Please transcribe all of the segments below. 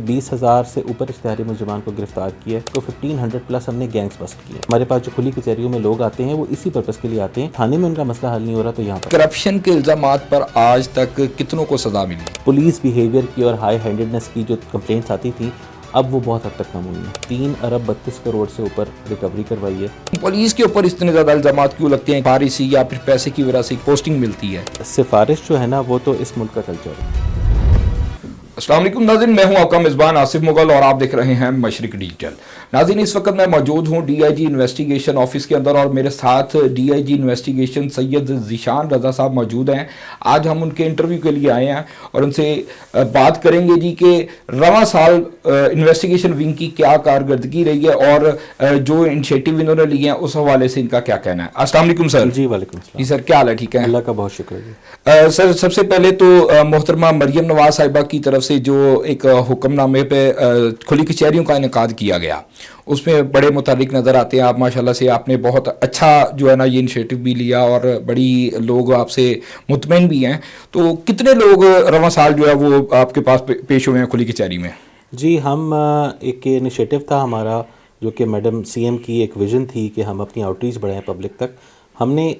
20,000 سے اوپر اشتہاری ملزمان کو گرفتار کیا ہے، تو 1500 پلس ہم نے گینگز بسٹ کیے. ہمارے پاس جو کھلی کچہریوں میں لوگ آتے ہیں وہ اسی پرپس کے لیے آتے ہیں. تھانے میں ان کا مسئلہ حل نہیں ہو رہا تو یہاں پر کرپشن کے الزامات پر آج تک کتنوں کو سزا ملی؟ پولیس بیہیویئر کی اور ہائی ہینڈڈنس کی جو کمپلینٹس آتی تھی اب وہ بہت حد تک کم ہوئی ہیں. 3 ارب 32 کروڑ سے اوپر ریکوری کروائی ہے. پولیس کے اوپر اتنے زیادہ الزامات کیوں لگتے ہیں؟ پالیسی یا پھر پیسے کی وجہ سے پوسٹنگ ملتی ہے؟ سفارش جو ہے نا وہ تو اس ملک کا کلچر ہے. السلام علیکم ناظرین، میں ہوں آپ کا میزبان آصف مغل اور آپ دیکھ رہے ہیں مشرق ڈیجیٹل. ناظرین، اس وقت میں موجود ہوں D I G investigation office کے اندر اور میرے ساتھ D I G investigation Syed Zeeshan Raza صاحب موجود ہیں. آج ہم ان کے انٹرویو کے لیے آئے ہیں اور ان سے بات کریں گے جی کہ رواں سال انویسٹیگیشن ونگ کی کیا کارکردگی رہی ہے اور جو انیشیٹو انہوں نے لیے ہیں اس حوالے سے ان کا کیا کہنا ہے. السلام علیکم سر. جی وعلیکم السلام. جی سر، کیا حال ہے؟ ٹھیک ہے، اللہ کا بہت شکر ہے. سر سب سے پہلے تو محترمہ مریم نواز صاحبہ کی طرف سے جو ایک حکم نامے پہ کھلی کچہریوں کا انعقاد کیا گیا، اس میں بڑے متحرک نظر آتے ہیں آپ. ماشاءاللہ سے آپ نے بہت اچھا جو ہے نا یہ انیشیٹو بھی لیا اور بڑی لوگ آپ سے مطمئن بھی ہیں. تو کتنے لوگ رواں سال جو ہے وہ آپ کے پاس پیش ہوئے ہیں کھلی کچہری میں؟ جی ہم ایک انیشیٹو تھا ہمارا جو کہ میڈم سی ایم کی ایک ویژن تھی کہ ہم اپنی آؤٹ ریچ بڑھائیں پبلک تک. ہم نے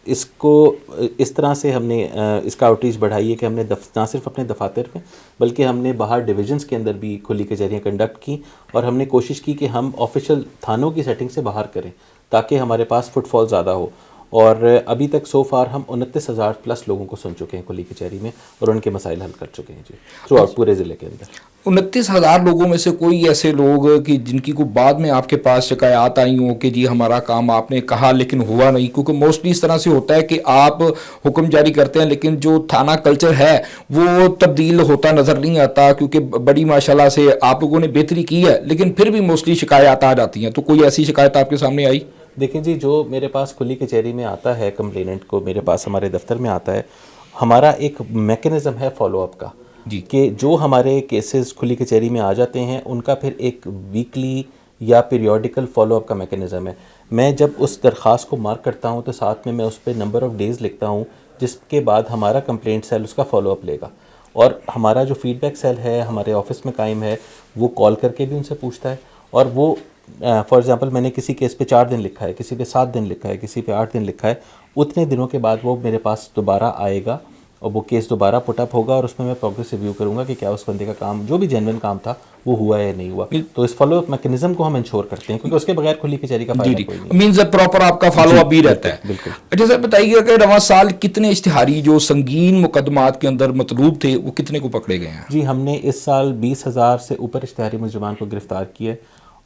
اس کو اس طرح سے ہم نے اس کا آؤٹ ریچ بڑھائی ہے کہ ہم نے نہ صرف اپنے دفاتر میں بلکہ ہم نے باہر ڈویژنس کے اندر بھی کھلی کچہریاں کنڈکٹ کی اور ہم نے کوشش کی کہ ہم آفیشیل تھانوں کی سیٹنگ سے باہر کریں تاکہ ہمارے پاس فٹ فال زیادہ ہو. اور ابھی تک سو فار ہم 29,000 پلس لوگوں کو سن چکے ہیں کھلی کچہری میں اور ان کے مسائل حل کر چکے ہیں جی تھرو آؤٹ پورے ضلع کے اندر. 29,000 لوگوں میں سے کوئی ایسے لوگ کہ جن کی کو بعد میں آپ کے پاس شکایات آئی ہوں کہ جی ہمارا کام آپ نے کہا لیکن ہوا نہیں؟ کیونکہ موسٹلی اس طرح سے ہوتا ہے کہ آپ حکم جاری کرتے ہیں لیکن جو تھانہ کلچر ہے وہ تبدیل ہوتا نظر نہیں آتا، کیونکہ بڑی ماشاءاللہ سے آپ لوگوں نے بہتری کی ہے لیکن پھر بھی موسٹلی شکایات آ جاتی ہیں. تو کوئی ایسی شکایت آپ کے سامنے آئی؟ دیکھیں جی، جو میرے پاس کھلی کچہری میں آتا ہے کمپلیننٹ کو میرے پاس ہمارے دفتر میں آتا ہے، ہمارا ایک میکینزم ہے فالو اپ کا جی کہ جو ہمارے کیسز کھلی کچہری میں آ جاتے ہیں ان کا پھر ایک ویکلی یا پیریوڈیکل فالو اپ کا میکینزم ہے. میں جب اس درخواست کو مارک کرتا ہوں تو ساتھ میں اس پہ نمبر آف ڈیز لکھتا ہوں جس کے بعد ہمارا کمپلینٹ سیل اس کا فالو اپ لے گا اور ہمارا جو فیڈ بیک سیل ہے ہمارے آفس میں قائم ہے وہ کال کر کے بھی ان سے پوچھتا ہے. اور وہ فار ایگزامپل میں نے کسی کیس پہ 4 دن لکھا ہے، کسی پہ 7 دن لکھا ہے، کسی پہ 8 دن لکھا ہے، اتنے دنوں کے بعد وہ میرے پاس دوبارہ آئے گا اور وہ کیس دوبارہ پٹ اپ ہوگا اور اس میں پروگریس ریویو کروں گا کہ کیا اس بندے کا کام جو بھی جینوئن کام تھا وہ ہوا ہے یا نہیں ہوا. تو اس فالو اپ میکینزم کو ہم انشور کرتے ہیں کیونکہ اس کے بغیر کھلی کچہری کا فائدہ کوئی نہیں. مینز پراپر آپ کا فالو اپ بھی رہتا ہے. بالکل. اچھا سر بتائیے کہ رواں سال کتنے اشتہاری جو سنگین مقدمات کے اندر مطلوب تھے وہ کتنے کو پکڑے گئے ہیں؟ جی ہم نے اس سال 20,000 سے اوپر اشتہاری ملزمان کو گرفتار کیا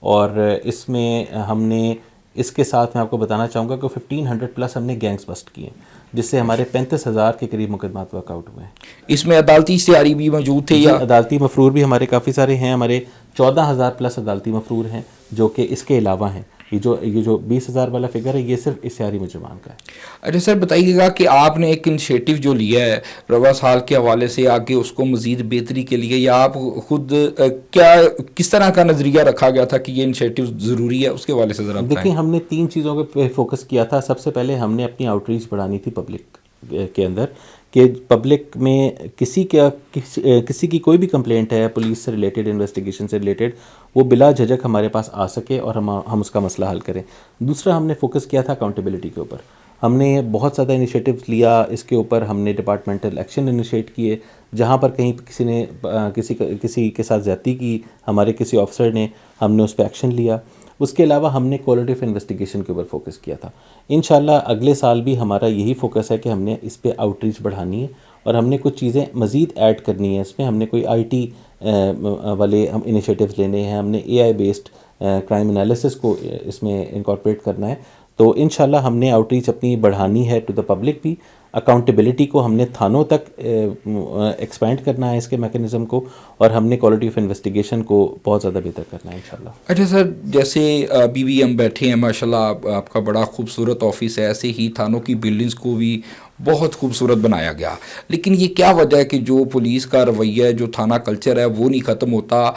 اور اس میں ہم نے اس کے ساتھ میں آپ کو بتانا چاہوں گا کہ 1500 پلس ہم نے گینگز بسٹ کیے جس سے ہمارے 35,000 کے قریب مقدمات ورک آؤٹ ہوئے ہیں. اس میں عدالتی اشتہاری بھی موجود تھے یا عدالتی مفرور بھی ہمارے کافی سارے ہیں. ہمارے 14,000 پلس عدالتی مفرور ہیں جو کہ اس کے علاوہ ہیں. یہ جو 20,000 والا فگر ہے یہ صرف اشتہاری ملزمان کا ہے. اچھا سر بتائیے گا کہ آپ نے ایک انیشیٹو جو لیا ہے رواں سال کے حوالے سے آگے اس کو مزید بہتری کے لیے یا آپ خود کس طرح کا نظریہ رکھا گیا تھا کہ یہ انیشیٹو ضروری ہے، اس کے حوالے سے ذرا بتائیں. دیکھیں ہم نے 3 چیزوں پہ فوکس کیا تھا. سب سے پہلے ہم نے اپنی آؤٹ ریچ بڑھانی تھی پبلک کے اندر کہ پبلک میں کسی کی کوئی بھی کمپلینٹ ہے پولیس سے ریلیٹڈ انویسٹیگیشن سے ریلیٹڈ وہ بلا جھجک ہمارے پاس آ سکے اور ہم اس کا مسئلہ حل کریں. دوسرا ہم نے فوکس کیا تھا اکاؤنٹیبلٹی کے اوپر. ہم نے بہت زیادہ انیشیٹوز لیا اس کے اوپر. ہم نے ڈپارٹمنٹل ایکشن انیشیٹ کیے جہاں پر کہیں کسی نے کسی کے ساتھ زیادتی کی ہمارے کسی آفسر نے، ہم نے اس پہ ایکشن لیا. اس کے علاوہ ہم نے کوالٹی آف انویسٹیگیشن کے اوپر فوکس کیا تھا. انشاءاللہ اگلے سال بھی ہمارا یہی فوکس ہے کہ ہم نے اس پہ آؤٹ ریچ بڑھانی ہے اور ہم نے کچھ چیزیں مزید ایڈ کرنی ہے. اس میں ہم نے کوئی آئی ٹی والے ہم انیشیٹوز لینے ہیں. ہم نے اے آئی بیسڈ کرائم انالیسس کو اس میں انکارپوریٹ کرنا ہے. تو انشاءاللہ ہم نے آؤٹ ریچ اپنی بڑھانی ہے ٹو دا پبلک بھی. اکاؤنٹیبلٹی کو ہم نے تھانوں تک ایکسپینڈ کرنا ہے اس کے میکینزم کو اور ہم نے کوالٹی آف انویسٹیگیشن کو بہت زیادہ بہتر کرنا ہے انشاءاللہ. اچھا سر جیسے ابھی بھی ہم بیٹھے ہیں ماشاءاللہ آپ کا بڑا خوبصورت آفس ہے، ایسے ہی تھانوں کی بلڈنگز کو بھی بہت خوبصورت بنایا گیا، لیکن یہ کیا وجہ ہے کہ جو پولیس کا رویہ جو تھانہ کلچر ہے وہ نہیں ختم ہوتا؟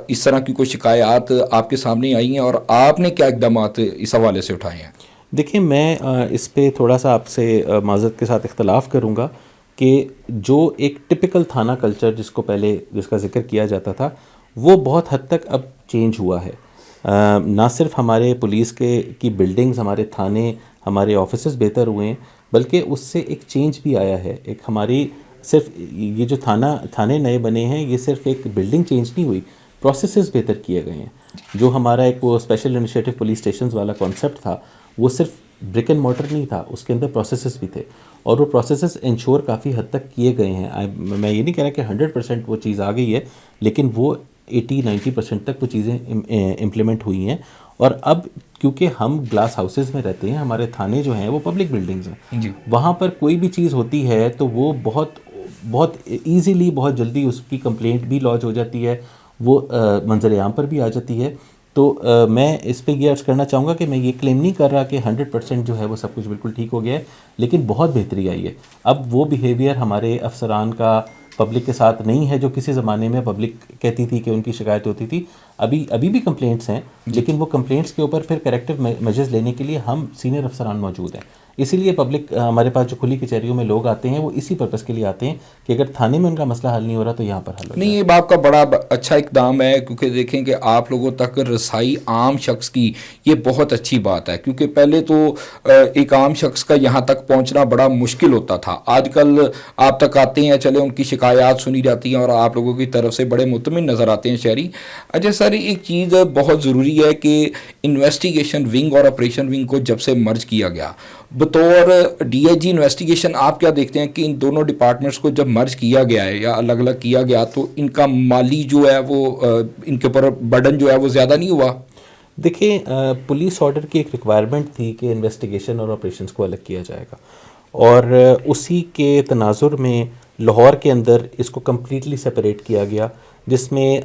اس طرح کی کوئی شکایات آپ کے سامنے آئی ہیں اور آپ نے کیا اقدامات اس حوالے سے اٹھائے ہیں؟ دیکھیں میں اس پہ تھوڑا سا آپ سے معذرت کے ساتھ اختلاف کروں گا کہ جو ایک ٹپکل تھانہ کلچر جس کو پہلے جس کا ذکر کیا جاتا تھا وہ بہت حد تک اب چینج ہوا ہے. نہ صرف ہمارے پولیس کی بلڈنگز، ہمارے تھانے، ہمارے آفیسز بہتر ہوئے ہیں، بلکہ اس سے ایک چینج بھی آیا ہے. ایک ہماری صرف یہ جو تھانے نئے بنے ہیں، یہ صرف ایک بلڈنگ چینج نہیں ہوئی، پروسیسز بہتر کیے گئے ہیں. جو ہمارا ایک وہ اسپیشل انیشیٹو پولیس اسٹیشنز والا کانسیپٹ تھا، وہ صرف برک اینڈ مارٹر نہیں تھا، اس کے اندر پروسیسز بھی تھے، اور وہ پروسیسز انشور کافی حد تک کیے گئے ہیں. میں یہ نہیں کہہ رہا کہ 100% وہ چیز آ گئی ہے، لیکن وہ 80-90% تک وہ چیزیں امپلیمنٹ ہوئی ہیں. اور اب کیونکہ ہم گلاس ہاؤسز میں رہتے ہیں، ہمارے تھانے جو ہیں وہ پبلک بلڈنگز ہیں، وہاں پر کوئی بھی چیز ہوتی ہے تو وہ بہت ایزیلی، بہت جلدی اس کی کمپلینٹ بھی لانچ ہو جاتی ہے، وہ منظر عام پر بھی آ جاتی ہے. تو میں اس پہ یہ عرض کرنا چاہوں گا کہ میں یہ کلیم نہیں کر رہا کہ 100% جو ہے وہ سب کچھ بالکل ٹھیک ہو گیا ہے، لیکن بہت بہتری آئی ہے. اب وہ بیہیویئر ہمارے افسران کا پبلک کے ساتھ نہیں ہے جو کسی زمانے میں پبلک کہتی تھی کہ ان کی شکایت ہوتی تھی. ابھی بھی کمپلینٹس ہیں، لیکن وہ کمپلینٹس کے اوپر پھر کریکٹیو میجرز لینے کے لیے ہم سینئر افسران موجود ہیں. اسی لیے پبلک ہمارے پاس جو کھلی کچہریوں میں لوگ آتے ہیں وہ اسی پرپس کے لیے آتے ہیں کہ اگر تھانے میں ان کا مسئلہ حل نہیں ہو رہا تو یہاں پر حل ہو جائے. نہیں، یہ آپ کا بڑا اچھا اقدام ہے، کیونکہ دیکھیں کہ آپ لوگوں تک رسائی عام شخص کی یہ بہت اچھی بات ہے. کیونکہ پہلے تو ایک عام شخص کا یہاں تک پہنچنا بڑا مشکل ہوتا تھا. آج کل آپ تک آتے ہیں، چلے ان کی شکایات سنی جاتی ہیں اور آپ لوگوں کی طرف سے بڑے مطمئن نظر آتے ہیں شہری. اچھا سر، ایک چیز بہت ضروری ہے کہ انویسٹیگیشن ونگ اور آپریشن ونگ کو جب سے مرج کیا گیا، بطور ڈی آئی جی انویسٹیگیشن آپ کیا دیکھتے ہیں کہ ان دونوں ڈپارٹمنٹس کو جب مرج کیا گیا ہے یا الگ الگ کیا گیا تو ان کا مالی جو ہے وہ ان کے اوپر برڈن جو ہے وہ زیادہ نہیں ہوا؟ دیکھیں، پولیس آرڈر کی ایک ریکوائرمنٹ تھی کہ انویسٹیگیشن اور آپریشنس کو الگ کیا جائے گا، اور اسی کے تناظر میں لاہور کے اندر اس کو کمپلیٹلی سپریٹ کیا گیا، جس میں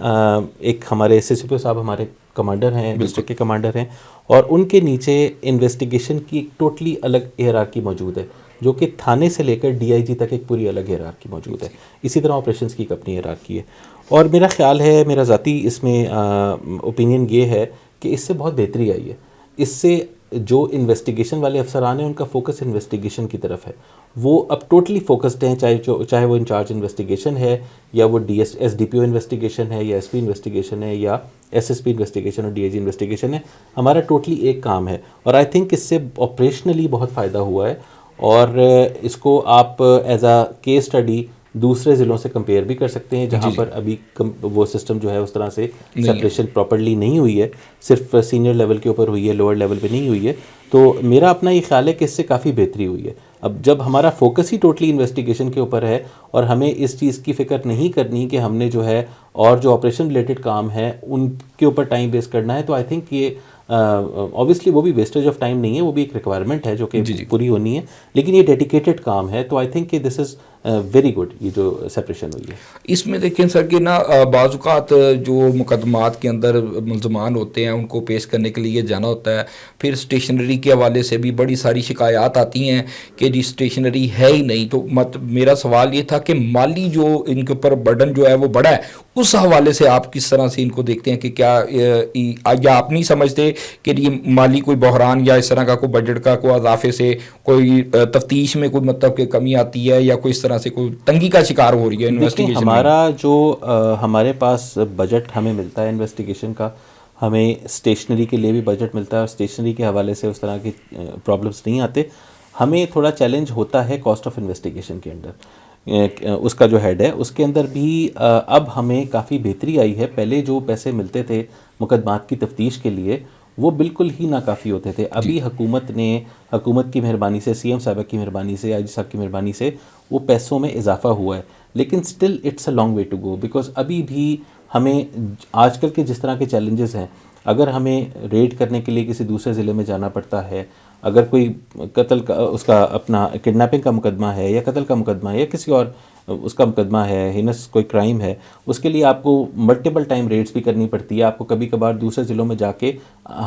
ایک ہمارے ایس ایس پی او صاحب ہمارے کمانڈر ہیں، ڈسٹرکٹ کے کمانڈر ہیں، اور ان کے نیچے انویسٹیگیشن کی ایک ٹوٹلی الگ ہیرارکی موجود ہے، جو کہ تھانے سے لے کر ڈی آئی جی تک ایک پوری الگ ہیرارکی موجود ہے. اسی طرح آپریشنس کی ایک اپنی ہیرارکی ہے. اور میرا خیال ہے، میرا ذاتی اس میں اوپینین یہ ہے کہ اس سے بہت بہتری آئی ہے. اس سے جو انویسٹیگیشن والے افسران ہیں ان کا فوکس انویسٹیگیشن کی طرف ہے، وہ اب ٹوٹلی فوکسڈ ہیں، چاہے وہ انچارج انویسٹیگیشن ہے یا وہ ایس ڈی پی او انویسٹیگیشن ہے یا ایس پی انویسٹیگیشن ہے یا ایس ایس پی انویسٹیگیشن اور ڈی آئی جی انویسٹیگیشن ہے. ہمارا ٹوٹلی ایک کام ہے، اور آئی تھنک اس سے آپریشنلی بہت فائدہ ہوا ہے. اور اس کو آپ ایز اے کیس اسٹڈی دوسرے ضلعوں سے کمپیئر بھی کر سکتے ہیں جہاں پر ابھی وہ سسٹم جو ہے اس طرح سے سپریشن پراپرلی نہیں ہوئی ہے، صرف سینئر لیول کے اوپر ہوئی ہے، لوور لیول پہ نہیں ہوئی ہے. تو میرا اپنا یہ خیال ہے کہ اس سے کافی بہتری ہوئی ہے. اب جب ہمارا فوکس ہی ٹوٹلی انویسٹیگیشن کے اوپر ہے اور ہمیں اس چیز کی فکر نہیں کرنی کہ ہم نے جو ہے اور جو آپریشن ریلیٹڈ کام ہے ان کے اوپر ٹائم ویسٹ کرنا ہے، تو آئی تھنک یہ اوبیسلی وہ بھی ویسٹیج آف ٹائم نہیں ہے، وہ بھی ایک ریکوائرمنٹ ہے جو کہ پوری ہونی ہے، لیکن یہ ڈیڈیکیٹڈ کام ہے. تو آئی تھنک کہ دس از ویری گڈ یہ جو سپریشن ہوئی ہے. اس میں دیکھیں سر کہ نا بعض اوقات جو مقدمات کے اندر ملزمان ہوتے ہیں ان کو پیش کرنے کے لیے جانا ہوتا ہے، پھر اسٹیشنری کے حوالے سے بھی بڑی ساری شکایات آتی ہیں کہ جی اسٹیشنری ہے ہی نہیں. تو میرا سوال یہ تھا کہ مالی جو ان کے اوپر برڈن جو ہے وہ بڑا ہے، اس حوالے سے آپ کس طرح سے ان کو دیکھتے ہیں کہ کیا یا آپ نہیں سمجھتے کہ یہ مالی کوئی بحران یا اس طرح کا کوئی بجٹ کا کوئی اضافے سے کوئی تفتیش میں کوئی مطلب کہ کمی آتی ہے یا کوئی اس طرح سے کوئی تنگی کا شکار ہو رہی ہے انویسٹیگیشن؟ ہمارا جو ہمارے پاس بجٹ ہمیں ملتا ہے انویسٹیگیشن کا، ہمیں اسٹیشنری کے لیے بھی بجٹ ملتا ہے، اور اسٹیشنری کے حوالے سے اس طرح کی پرابلمس نہیں آتے. ہمیں تھوڑا چیلنج ہوتا ہے کاسٹ آف انویسٹیگیشن کے اندر، اس کا جو ہیڈ ہے اس کے اندر بھی اب ہمیں کافی بہتری آئی ہے. پہلے جو پیسے ملتے تھے مقدمات کی تفتیش کے لیے وہ بالکل ہی ناکافی ہوتے تھے. ابھی حکومت کی مہربانی سے، سی ایم صاحبہ کی مہربانی سے، آئی جی صاحب کی مہربانی سے وہ پیسوں میں اضافہ ہوا ہے، لیکن still it's a long way to go, because ابھی بھی ہمیں آج کل کے جس طرح کے چیلنجز ہیں، اگر ہمیں ریڈ کرنے کے لیے کسی دوسرے ضلع میں جانا پڑتا ہے، اگر کوئی قتل کا اس کا اپنا کڈنیپنگ کا مقدمہ ہے یا قتل کا مقدمہ ہے یا کسی اور اس کا مقدمہ ہے، ہینس کوئی کرائم ہے، اس کے لیے آپ کو ملٹیپل ٹائم ریڈس بھی کرنی پڑتی ہے. آپ کو کبھی کبھار دوسرے ضلعوں میں جا کے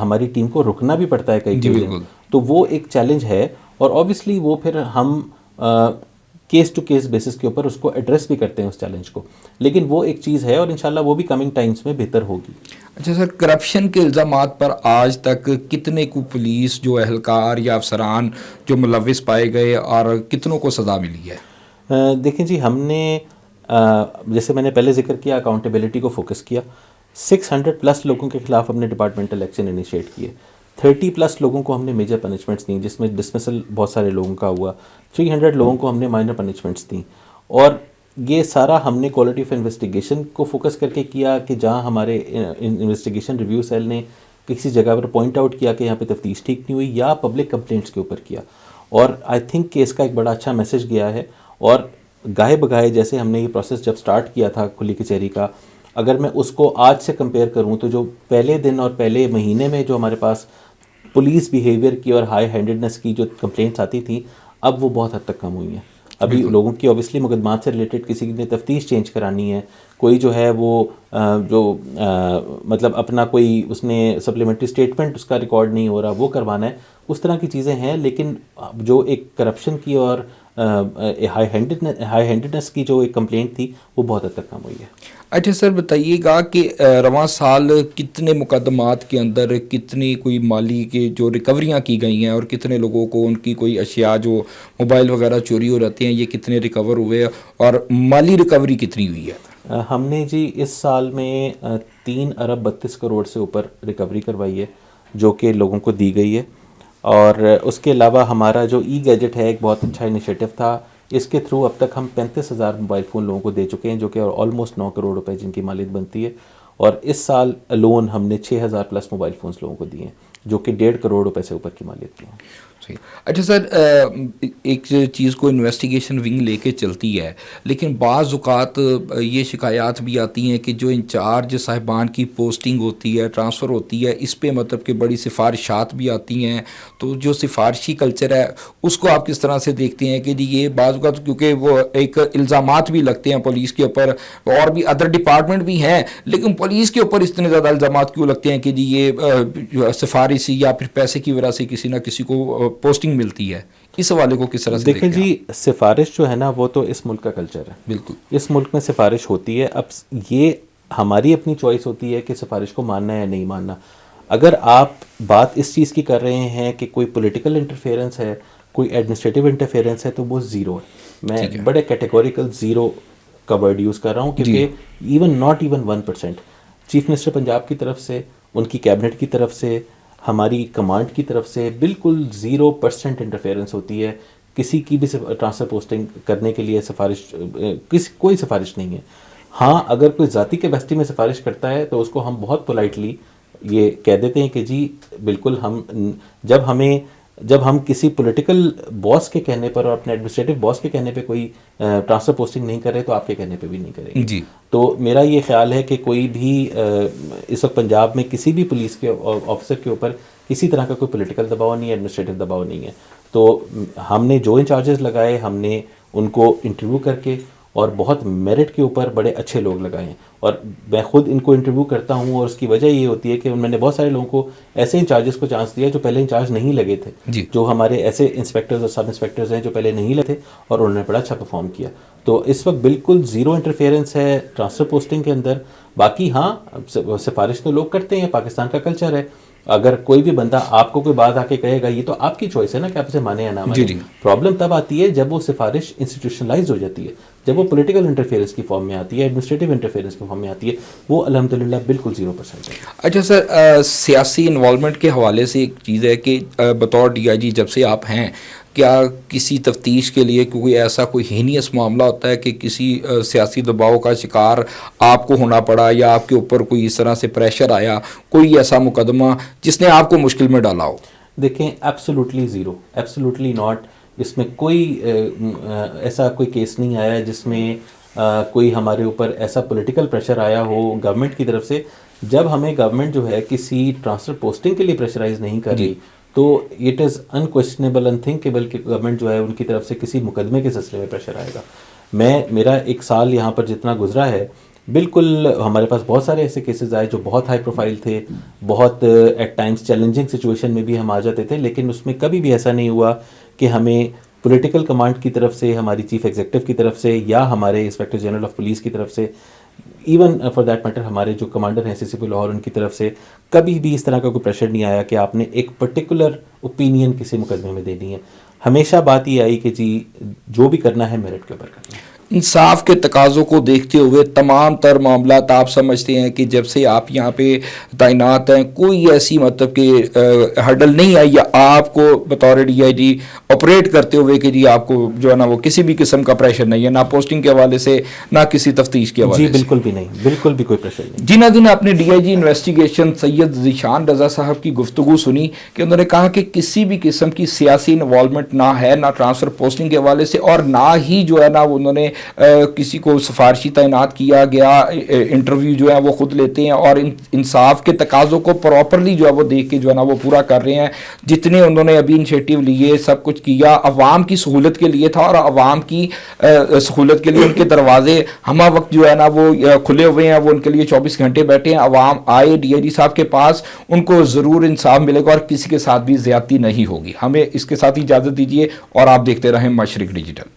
ہماری ٹیم کو رکنا بھی پڑتا ہے کئی دن. تو وہ ایک چیلنج ہے، اور اوبیسلی وہ پھر ہم کیس ٹو کیس بیسس کے اوپر اس کو ایڈریس بھی کرتے ہیں اس چیلنج کو، لیکن وہ ایک چیز ہے اور انشاءاللہ وہ بھی کمنگ ٹائمز میں بہتر ہوگی. اچھا سر، کرپشن کے الزامات پر آج تک کتنے کو پولیس جو اہلکار یا افسران جو ملوث پائے گئے اور کتنوں کو سزا ملی ہے؟ دیکھیں جی، ہم نے جیسے میں نے پہلے ذکر کیا اکاؤنٹیبلٹی کو فوکس کیا. 600+ لوگوں کے خلاف ہم نے ڈپارٹمنٹل ایکشن انیشیٹ کیے. 30+ لوگوں کو ہم نے میجر پنشمنٹس دیں، جس میں ڈسمسل بہت سارے لوگوں کا ہوا. 300 لوگوں کو ہم نے مائنر پنشمنٹس دیں. اور یہ سارا ہم نے کوالٹی آف انویسٹیگیشن کو فوکس کر کے کیا کہ جہاں ہمارے انویسٹیگیشن ریویو سیل نے کسی جگہ پر پوائنٹ آؤٹ کیا کہ یہاں پہ تفتیش ٹھیک نہیں ہوئی، یا پبلک کمپلینٹس کے اوپر کیا. اور آئی تھنک کہ اس کا ایک بڑا اچھا میسج گیا ہے. اور گاہے بگاہے جیسے ہم نے یہ پروسیس جب سٹارٹ کیا تھا کھلی کچہری کا، اگر میں اس کو آج سے کمپیئر کروں تو جو پہلے دن اور پہلے مہینے میں جو ہمارے پاس پولیس بیہیویئر کی اور ہائی ہینڈڈنس کی جو کمپلینٹس آتی تھیں، اب وہ بہت حد تک کم ہوئی ہیں. ابھی لوگوں کی اوبیسلی مقدمات سے ریلیٹڈ کسی نے تفتیش چینج کرانی ہے، کوئی جو ہے وہ مطلب اپنا کوئی اس نے سپلیمنٹری اسٹیٹمنٹ اس کا ریکارڈ نہیں ہو رہا، وہ کروانا ہے. اس طرح کی چیزیں ہیں. لیکن جو ایک کرپشن کی اور ہائی ہینڈڈنس کی جو ایک کمپلینٹ تھی، وہ بہت حد تک کم ہوئی ہے. اچھا سر، بتائیے گا کہ رواں سال کتنے مقدمات کے اندر کتنی کوئی مالی کے جو ریکوریاں کی گئی ہیں، اور کتنے لوگوں کو ان کی کوئی اشیاء جو موبائل وغیرہ چوری ہو رہتے ہیں یہ کتنے ریکور ہوئے، اور مالی ریکوری کتنی ہوئی ہے؟ ہم نے جی اس سال میں 3 ارب 32 کروڑ سے اوپر ریکوری کروائی ہے، جو کہ لوگوں کو دی گئی ہے. اور اس کے علاوہ ہمارا جو ای گیجٹ ہے ایک بہت اچھا انیشیٹو تھا. اس کے تھرو اب تک ہم 35,000 موبائل فون لوگوں کو دے چکے ہیں، جو کہ آلموسٹ 9 کروڑ روپے جن کی مالیت بنتی ہے. اور اس سال لون ہم نے 6,000+ موبائل فونز لوگوں کو دیے ہیں، جو کہ 1.5 کروڑ روپے سے اوپر کی مالیت کی ہیں. اچھا سر، ایک چیز کو انویسٹیگیشن ونگ لے کے چلتی ہے، لیکن بعض اوقات یہ شکایات بھی آتی ہیں کہ جو انچارج صاحبان کی پوسٹنگ ہوتی ہے، ٹرانسفر ہوتی ہے، اس پہ مطلب کہ بڑی سفارشات بھی آتی ہیں. تو جو سفارشی کلچر ہے اس کو آپ کس طرح سے دیکھتے ہیں کہ جی یہ بعض اوقات کیونکہ وہ ایک الزامات بھی لگتے ہیں پولیس کے اوپر، اور بھی ادر ڈپارٹمنٹ بھی ہیں، لیکن پولیس کے اوپر اتنے زیادہ الزامات کیوں لگتے ہیں کہ جی یہ سفارشی یا پھر پیسے کی وجہ سے کسی نہ کسی کو پوسٹنگ ملتی ہے؟ اس حوالے کو کس طرح سے دیکھیں جی، سفارش جو ہے نا وہ تو اس ملک کا کلچر ہے. بالکل، اس ملک میں سفارش ہوتی ہے. اب یہ ہماری اپنی چوائس ہوتی ہے کہ سفارش کو ماننا ہے یا نہیں ماننا. اگر آپ بات اس چیز کی کر رہے ہیں کہ کوئی پولیٹیکل انٹرفیئرنس ہے، کوئی ایڈمنسٹریٹو انٹرفیئرنس ہے، تو وہ زیرو ہے. میں بڑے کیٹیگوریکل زیرو کا ورڈ یوز کر رہا ہوں، کیونکہ not even 1%. Chief minister Punjab کی طرف سے، ان کی کیبنٹ کی طرف سے، ہماری کمانڈ کی طرف سے بالکل 0% انٹرفیئرنس ہوتی ہے. کسی کی بھی ٹرانسفر پوسٹنگ کرنے کے لیے کوئی سفارش نہیں ہے. ہاں، اگر کوئی ذاتی کیپیسٹی میں سفارش کرتا ہے تو اس کو ہم بہت پولائٹلی یہ کہہ دیتے ہیں کہ جی بالکل جب ہم کسی پولیٹیکل باس کے کہنے پر اور اپنے ایڈمنسٹریٹو باس کے کہنے پہ کوئی ٹرانسفر پوسٹنگ نہیں کر رہے تو آپ کے کہنے پہ بھی نہیں کریں گے. جی. تو میرا یہ خیال ہے کہ کوئی بھی اس وقت پنجاب میں کسی بھی پولیس کے آفیسر کے اوپر کسی طرح کا کوئی پولیٹیکل دباؤ نہیں ہے، ایڈمنسٹریٹو دباؤ نہیں ہے. تو ہم نے جو انچارجز لگائے، ہم نے ان کو انٹرویو کر کے اور بہت میرٹ کے اوپر بڑے اچھے لوگ لگائے ہیں. اور میں خود ان کو انٹرویو کرتا ہوں، اور اس کی وجہ یہ ہوتی ہے کہ میں نے بہت سارے لوگوں کو ایسے انچارجز کو چانس دیا جو پہلے انچارج نہیں لگے تھے. جو ہمارے ایسے انسپیکٹرز اور سب انسپیکٹرز ہیں جو پہلے نہیں لگے تھے اور انہوں نے بڑا اچھا پرفارم کیا. تو اس وقت بالکل زیرو انٹرفیئرنس ہے ٹرانسفر پوسٹنگ کے اندر. باقی ہاں، سفارش تو لوگ کرتے ہیں، پاکستان کا کلچر ہے. اگر کوئی بھی بندہ آپ کو کوئی بات آ کے کہے گا، یہ تو آپ کی چوائس ہے نا کہ آپ اسے مانیں یا نہ مانیں. پرابلم تب آتی ہے جب وہ سفارش انسٹیٹیوشنلائز ہو جاتی ہے، جب وہ پولیٹیکل انٹرفیئرنس کی فارم میں آتی ہے، ایڈمنسٹریٹو انٹرفیئرنس کی فارم میں آتی ہے. وہ الحمدللہ بالکل 0% ہے. اچھا سر، سیاسی انوالومنٹ کے حوالے سے ایک چیز ہے کہ بطور ڈی آئی جی جب سے آپ ہیں، کیا کسی تفتیش کے لیے کوئی ایسا کوئی ہینیس معاملہ ہوتا ہے کہ کسی سیاسی دباؤ کا شکار آپ کو ہونا پڑا، یا آپ کے اوپر کوئی اس طرح سے پریشر آیا، کوئی ایسا مقدمہ جس نے آپ کو مشکل میں ڈالا ہو؟ دیکھیں، ایبسولوٹلی زیرو، ایبسولوٹلی ناٹ. اس میں کوئی ایسا کوئی کیس نہیں آیا جس میں کوئی ہمارے اوپر ایسا پولیٹیکل پریشر آیا ہو گورنمنٹ کی طرف سے. جب ہمیں گورنمنٹ جو ہے کسی ٹرانسفر پوسٹنگ کے لیے پریشرائز نہیں کر رہی تو اٹ از انکویسچنیبل، انتھنکیبل کہ گورنمنٹ جو ہے ان کی طرف سے کسی مقدمے کے سلسلے میں پریشر آئے گا. میرا ایک سال یہاں پر جتنا گزرا ہے، بالکل ہمارے پاس بہت سارے ایسے کیسز آئے جو بہت ہائی پروفائل تھے، بہت ایٹ ٹائمز چیلنجنگ سچویشن میں بھی ہم آ جاتے تھے، لیکن اس میں کبھی بھی ایسا نہیں ہوا کہ ہمیں پولیٹیکل کمانڈ کی طرف سے، ہماری چیف ایگزیکٹو کی طرف سے، یا ہمارے انسپیکٹر جنرل آف پولیس کی طرف سے، ایون فار دیٹ میٹر ہمارے جو کمانڈر ہیں سی سی پی لاہور، ان کی طرف سے کبھی بھی اس طرح کا کوئی پریشر نہیں آیا کہ آپ نے ایک پرٹیکولر اوپینین کسی مقدمے میں دینی ہے. ہمیشہ بات یہ آئی کہ جی جو بھی کرنا ہے میرٹ کے اوپر کرنا ہے. انصاف کے تقاضوں کو دیکھتے ہوئے تمام تر معاملات آپ سمجھتے ہیں کہ جب سے آپ یہاں پہ تعینات ہیں کوئی ایسی مطلب کہ ہرڈل نہیں آئی یا آپ کو بطور ڈی آئی جی آپریٹ کرتے ہوئے کہ جی آپ کو جو ہے نا وہ کسی بھی قسم کا پریشر نہیں ہے، نہ پوسٹنگ کے حوالے سے نہ کسی تفتیش کے حوالے جی سے؟ بالکل بھی نہیں، بالکل بھی کوئی پریشر نہیں. جی ناظرین، آپ نے D I G investigation Syed Zeeshan Raza صاحب کی گفتگو سنی کہ انہوں نے کہا کہ کسی بھی قسم کی سیاسی انوالومنٹ نہ ہے، نہ ٹرانسفر پوسٹنگ کے حوالے سے، اور نہ ہی جو ہے نا انہوں نے کسی کو سفارشی تعینات کیا گیا. انٹرویو جو ہے وہ خود لیتے ہیں اور انصاف کے تقاضوں کو پراپرلی جو ہے وہ دیکھ کے جو ہے نا وہ پورا کر رہے ہیں. جتنے انہوں نے ابھی انیشیٹو لیے سب کچھ کیا عوام کی سہولت کے لیے تھا، اور عوام کی سہولت کے لیے ان کے دروازے ہمہ وقت جو ہے نا وہ کھلے ہوئے ہیں، وہ ان کے لیے 24 گھنٹے بیٹھے ہیں. عوام آئے ڈی آئی جی صاحب کے پاس، ان کو ضرور انصاف ملے گا اور کسی کے ساتھ بھی زیادتی نہیں ہوگی. ہمیں اس کے ساتھ اجازت دیجیے اور آپ دیکھتے رہیں مشرق ڈیجیٹل.